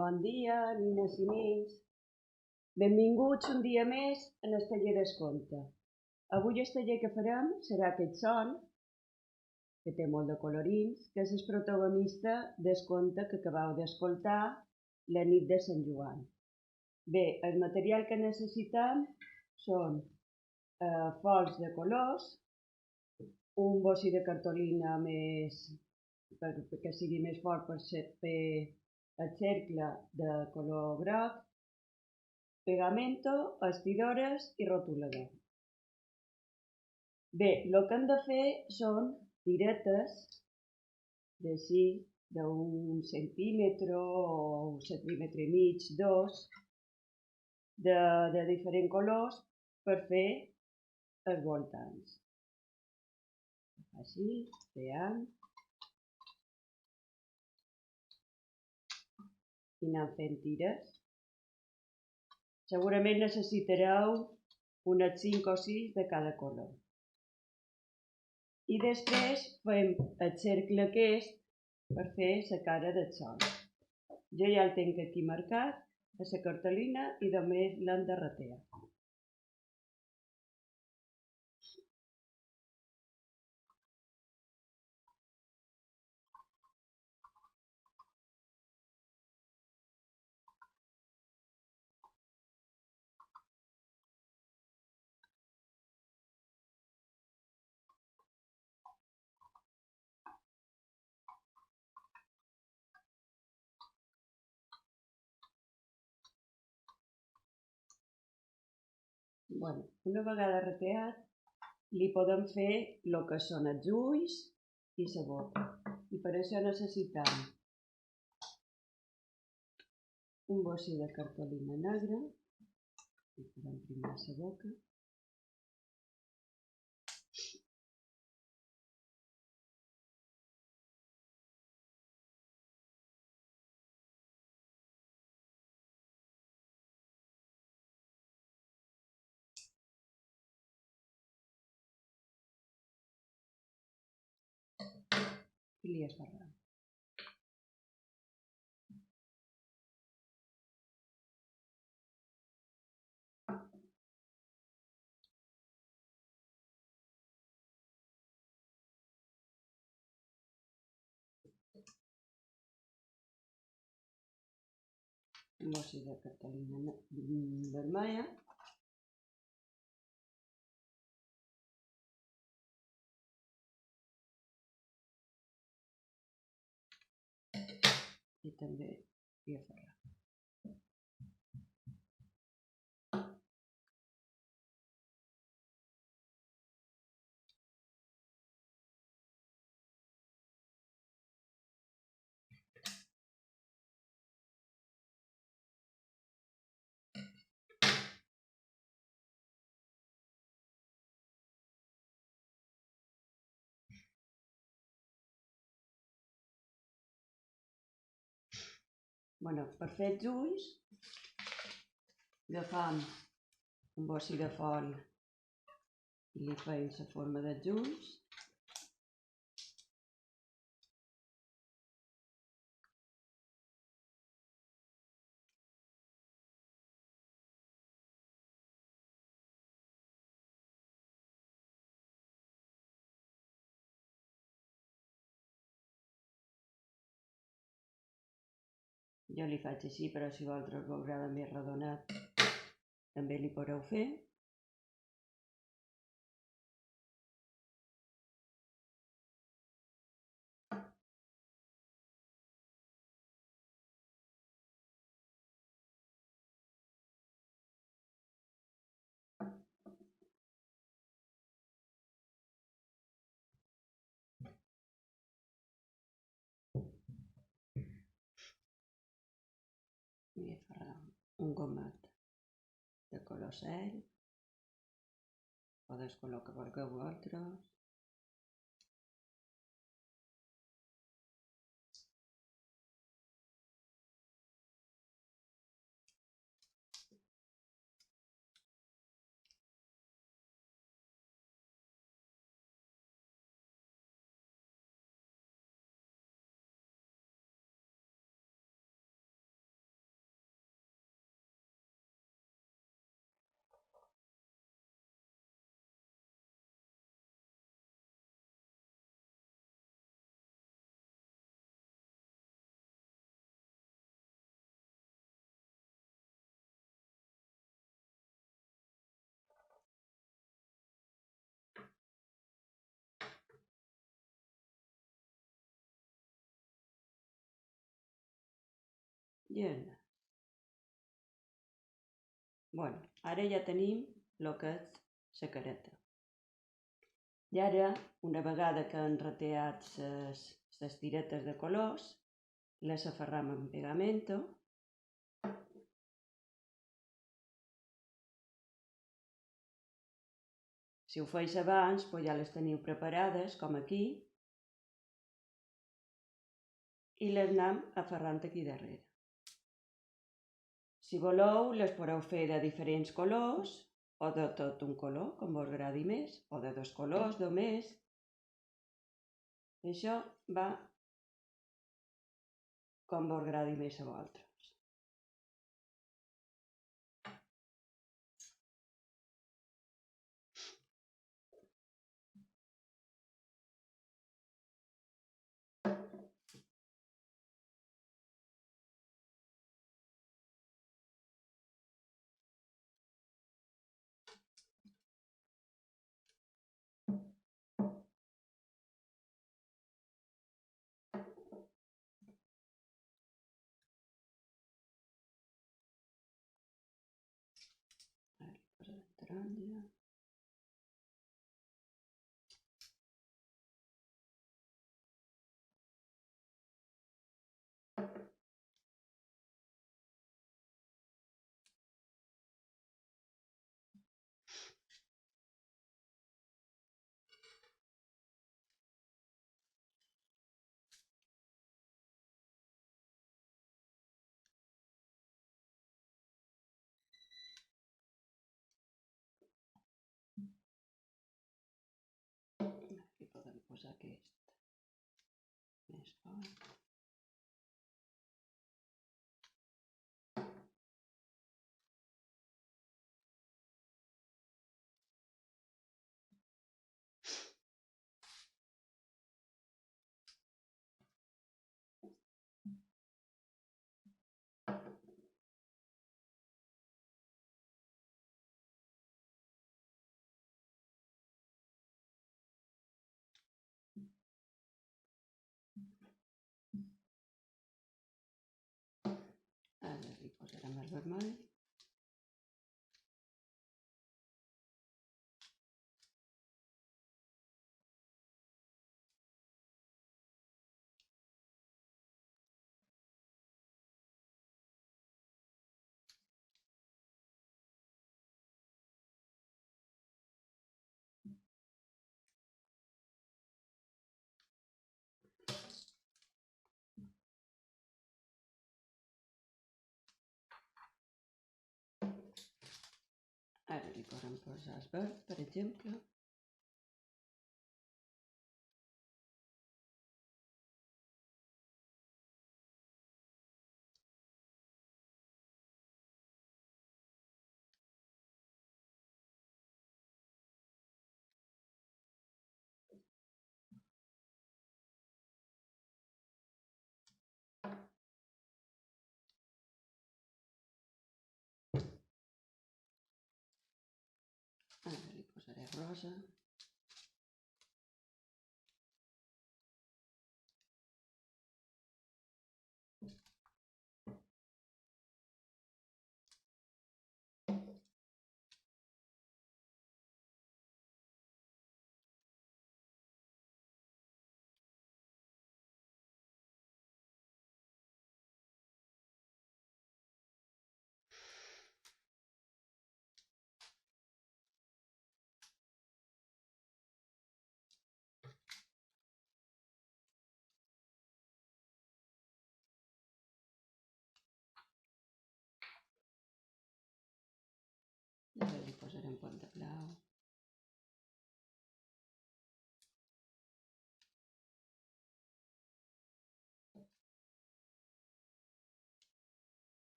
Bon dia, nines i nins. Benvinguts un dia més en el taller d'escolta. Avui el taller que farem serà aquest son, que té molt de colorins, que és el protagonista del conte que acabeu d'escoltar, La nit de Sant Joan. Bé, el material que necessitem són fols de colors, un bocí de cartolina que sigui més fort per fer el cercle de color groc, pegamento, estidores i rotulador. Bé, el que hem de fer són tiretes d'així, d'un centímetre o un centímetre i mig, dos, de diferents colors per fer els voltants. Així, creant i anant fent tires. Segurament necessitareu unes 5 o 6 de cada color. I després fem el cercle aquest per fer la cara del sol. Jo ja el tinc aquí marcat a la cartolina i només l'hem de retear. Una vegada reteat, li podem fer el que són els ulls i la boca. I per això necessitem un bocí de cartolina negra, i podem primar la boca, i li esbarrem. Un bocí de cartolina vermella. I també li aferrem. Per fer els ulls, agafam un bocí de fol i li fem la forma dels ulls. Jo li faig així, però si vosaltres ho agrada més redonat, també li podeu fer. I aferram un gomet de color cel o del color que vulgueu vosaltres. llena. Bueno, ara ja tenim el que és la careta. I ara, una vegada que han rateat les tiretes de colors, les aferram amb pegamento. Si ho feis abans, doncs ja les teniu preparades, com aquí, i les anem aferrant aquí darrere. Si voleu, les podeu fer de diferents colors, o de tot un color, com vos agradi més, o de dos colors només. Això va com vos agradi més a vosaltres. Ara li posarem taronja. Aquí podem posar aquest més fort. Ara li posarem el vermell. Ara li podem posar el verd, per exemple. Ara li posaré rosa. I ara li posarem pont de blau.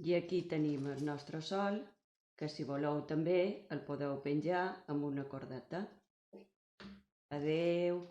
I aquí tenim el nostre sol que si voleu també el podeu penjar amb una cordeta. Adeu!